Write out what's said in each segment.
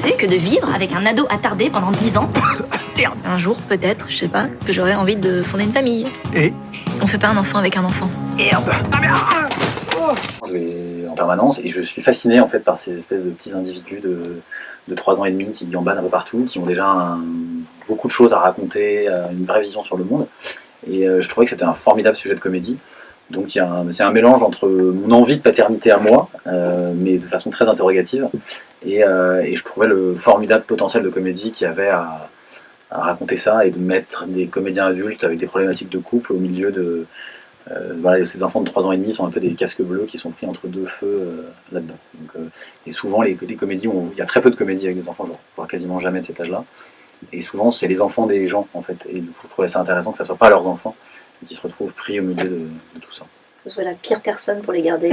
penser que de vivre avec un ado attardé pendant 10 ans. Merde. Un jour, peut-être, je sais pas, que j'aurais envie de fonder une famille. Et on fait pas un enfant avec un enfant. Merde. Je vais en permanence et je suis fasciné en fait par ces espèces de petits individus de 3 ans et demi qui gambadent un peu partout, qui ont déjà beaucoup de choses à raconter, une vraie vision sur le monde. Et je trouvais que c'était un formidable sujet de comédie. Donc c'est un mélange entre mon envie de paternité à moi, mais de façon très interrogative, et je trouvais le formidable potentiel de comédie qu'il y avait à raconter ça et de mettre des comédiens adultes avec des problématiques de couple au milieu de... voilà, ces enfants de 3 ans et demi sont un peu des casques bleus qui sont pris entre deux feux là-dedans. Et souvent les comédies, il y a très peu de comédies avec des enfants, je vois quasiment jamais de cet âge-là. Et souvent c'est les enfants des gens en fait. Et du coup je trouvais ça intéressant que ça soit pas leurs enfants qui se retrouvent pris au milieu de tout ça. Que ce soit la pire personne pour les garder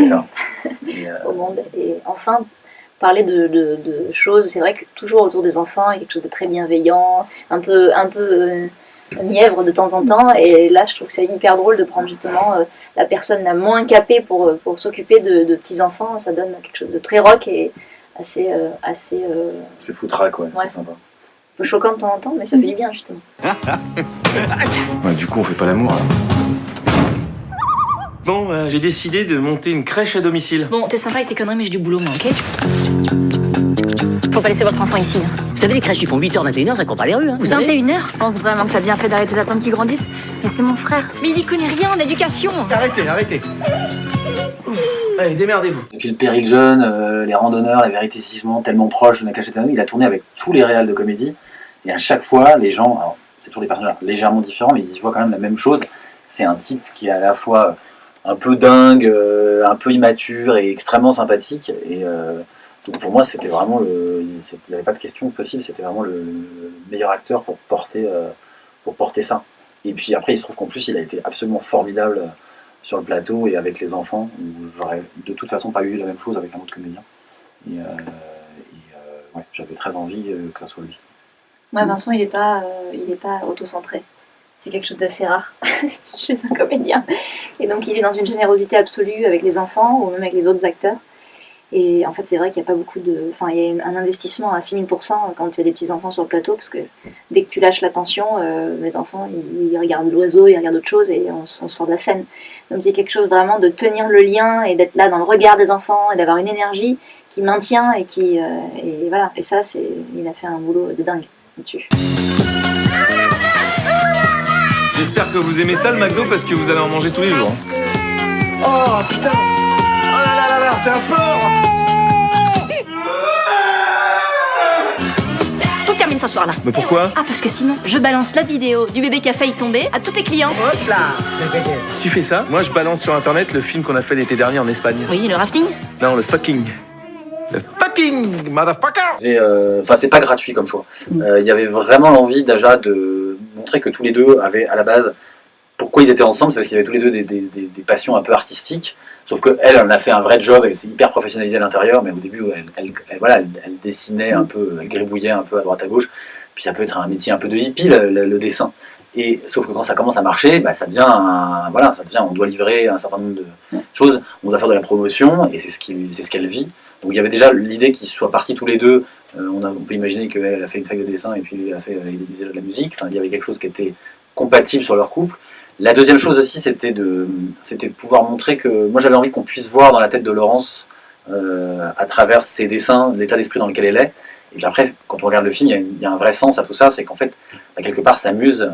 au monde. Et enfin, parler de choses, c'est vrai que toujours autour des enfants, il y a quelque chose de très bienveillant, un peu mièvre de temps en temps, et là je trouve que c'est hyper drôle de prendre justement la personne la moins capée pour s'occuper de petits-enfants. Ça donne quelque chose de très rock et assez c'est foutraque, ouais. C'est sympa. Un peu choquant de temps en temps, mais ça fait du bien justement. Ouais, du coup on fait pas l'amour là. Bon, j'ai décidé de monter une crèche à domicile. Bon, t'es sympa avec tes conneries, mais j'ai du boulot, moi, ok? Faut pas laisser votre enfant ici. Vous savez, les crèches, ils font 8h, 21h, ça court pas les rues, hein, vous savez. 21h? Je pense vraiment que t'as bien fait d'arrêter d'attendre qu'il grandisse. Mais c'est mon frère. Mais il y connaît rien en éducation. Arrêtez. Allez, démerdez-vous. Depuis le Péril Jeune, les randonneurs, les vérités sigisement tellement proches de Nakache Tano, il a tourné avec tous les réals de comédie. Et à chaque fois, les gens, alors c'est toujours des personnages légèrement différents, mais ils y voient quand même la même chose. C'est un type qui est à la fois un peu dingue, un peu immature et extrêmement sympathique. Et donc pour moi, c'était vraiment il n'y avait pas de question possible. C'était vraiment le meilleur acteur pour porter ça. Et puis après, il se trouve qu'en plus, il a été absolument formidable sur le plateau et avec les enfants, où j'aurais de toute façon pas eu la même chose avec un autre comédien. Ouais, j'avais très envie que ça soit lui. Ouais, Vincent, il est pas autocentré. C'est quelque chose d'assez rare chez un comédien. Et donc il est dans une générosité absolue avec les enfants ou même avec les autres acteurs. Et en fait, c'est vrai qu'il n'y a pas beaucoup de... Enfin, il y a un investissement à 6000% quand il y a des petits-enfants sur le plateau, parce que dès que tu lâches l'attention, les enfants, ils regardent l'oiseau, ils regardent autre chose et on sort de la scène. Donc il y a quelque chose vraiment de tenir le lien et d'être là dans le regard des enfants et d'avoir une énergie qui maintient et qui... et voilà. Et ça, il a fait un boulot de dingue là-dessus. J'espère que vous aimez ça le McDo parce que vous allez en manger tous les jours. Oh putain. Oh là, t'es un porc. Tout termine ce soir-là. Mais pourquoi? Ah, parce que sinon, je balance la vidéo du bébé qui a failli tomber à tous tes clients. Hop là. Si tu fais ça, moi je balance sur internet le film qu'on a fait l'été dernier en Espagne. Oui, le rafting. Non, le fucking motherfucker. Enfin, c'est pas gratuit comme choix. Il y avait vraiment l'envie déjà de montrer que tous les deux avaient à la base pourquoi ils étaient ensemble, c'est parce qu'ils avaient tous les deux des passions un peu artistiques. Sauf qu'elle en a fait un vrai job, elle s'est hyper professionnalisée à l'intérieur, mais au début elle dessinait un peu, elle gribouillait un peu à droite à gauche. Puis ça peut être un métier un peu de hippie le dessin. Et sauf que quand ça commence à marcher, bah, ça devient on doit livrer un certain nombre de choses, on doit faire de la promotion et c'est ce qu'elle vit. Donc il y avait déjà l'idée qu'ils soient partis tous les deux. On peut imaginer qu'elle a fait une fac de dessin et puis elle a fait de la musique. Enfin, il y avait quelque chose qui était compatible sur leur couple. La deuxième chose aussi, c'était de pouvoir montrer que moi j'avais envie qu'on puisse voir dans la tête de Laurence, à travers ses dessins, l'état d'esprit dans lequel elle est. Et puis après, quand on regarde le film, il y a un vrai sens à tout ça, c'est qu'en fait, quelque part, sa muse,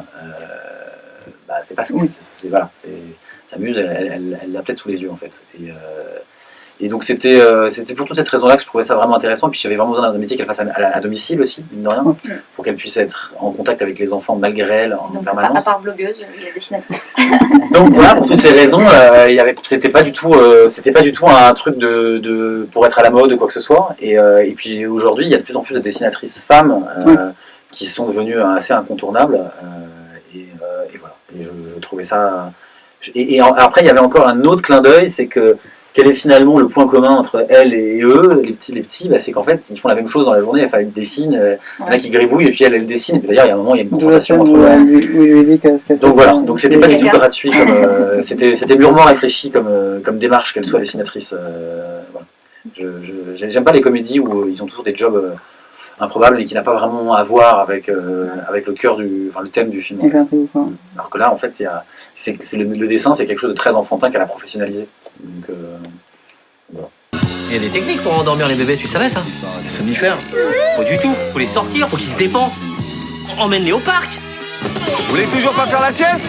c'est pas voilà, sa muse, elle l'a peut-être sous les yeux en fait. Et donc c'était pour toute cette raison-là que je trouvais ça vraiment intéressant. Et puis j'avais vraiment besoin d'un métier qu'elle fasse à domicile aussi, mine de rien, pour qu'elle puisse être en contact avec les enfants malgré elle en permanence. À part blogueuse, il y a dessinatrice. Donc voilà, pour toutes ces raisons, c'était pas du tout un truc pour être à la mode ou quoi que ce soit. Et puis aujourd'hui, il y a de plus en plus de dessinatrices femmes qui sont devenues assez incontournables. Et voilà. Et je trouvais ça. Et après, il y avait encore un autre clin d'œil, c'est que quel est finalement le point commun entre elle et eux, les petits, c'est qu'en fait ils font la même chose dans la journée. Enfin, ils dessinent, il y en a qui gribouillent et puis elle dessine. Et d'ailleurs, il y a un moment, il y a une confrontation entre eux. Donc voilà, donc c'était pas du tout gratuit, c'était mûrement réfléchi comme démarche qu'elle soit dessinatrice. Voilà. J'aime pas les comédies où ils ont toujours des jobs improbable et qui n'a pas vraiment à voir avec, avec le cœur le thème du film. En fait. Alors que là, en fait, le dessin, c'est quelque chose de très enfantin qu'elle a professionnalisé. Donc, voilà. Il y a des techniques pour endormir les bébés, tu savais ça? Les somnifères. Pas du tout, faut les sortir, faut qu'ils se dépensent. Emmène-les au parc. Vous voulez toujours pas faire la sieste?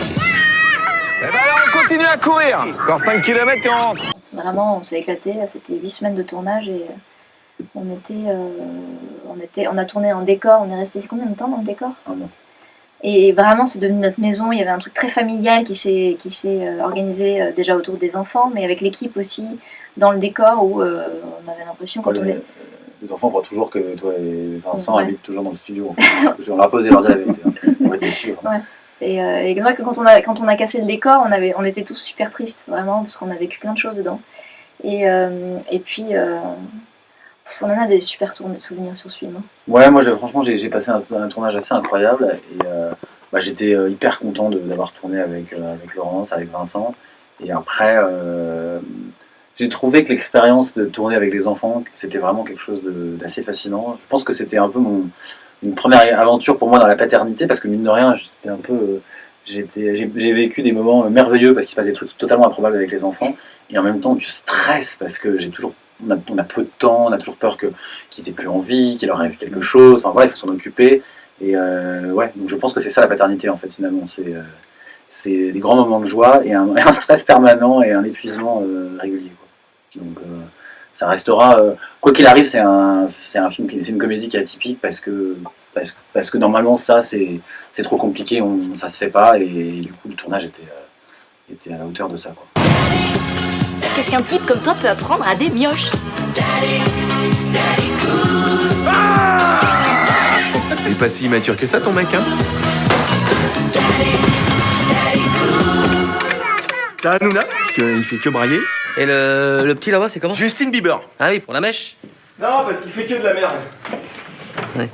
Eh ben alors on continue à courir. Encore 5 km et on rentre. Vraiment, on s'est éclaté. C'était 8 semaines de tournage et on a tourné en décor. On est resté combien de temps dans le décor? Un mois. Et vraiment, c'est devenu notre maison. Il y avait un truc très familial qui s'est organisé déjà autour des enfants, mais avec l'équipe aussi dans le décor où on avait l'impression quand on est... Les enfants croient toujours que toi et Vincent Ouais. habitent toujours dans le studio. On leur a posé leur dire la vérité. On était sûrs. Ouais. Et moi, quand on a cassé le décor, on était tous super tristes, vraiment, parce qu'on a vécu plein de choses dedans. Et puis, on en a des super souvenirs sur ce film. Hein. Ouais, moi franchement j'ai passé un tournage assez incroyable et j'étais hyper content d'avoir tourné avec Laurence, avec Vincent. Et après, j'ai trouvé que l'expérience de tourner avec les enfants, c'était vraiment quelque chose d'assez fascinant. Je pense que c'était un peu une première aventure pour moi dans la paternité, parce que mine de rien, j'ai vécu des moments merveilleux parce qu'il se passe des trucs totalement improbables avec les enfants, et en même temps du stress parce que on a peu de temps, on a toujours peur qu'ils aient plus envie, qu'il leur arrive quelque chose. Enfin voilà, il faut s'en occuper. Et ouais, donc je pense que c'est ça la paternité en fait finalement. C'est des grands moments de joie et un stress permanent et un épuisement régulier. Quoi. Donc ça restera, quoi qu'il arrive, c'est une comédie qui est atypique parce que normalement ça c'est trop compliqué, ça se fait pas, et du coup le tournage était à la hauteur de ça. Quoi. Qu'est-ce qu'un type comme toi peut apprendre à des mioches? Il est pas si immature que ça, ton mec, hein? T'as Hanouna, parce qu'il fait que brailler. Et le petit là-bas, c'est comment? Justin Bieber. Ah oui, pour la mèche. Non, parce qu'il fait que de la merde. Ouais.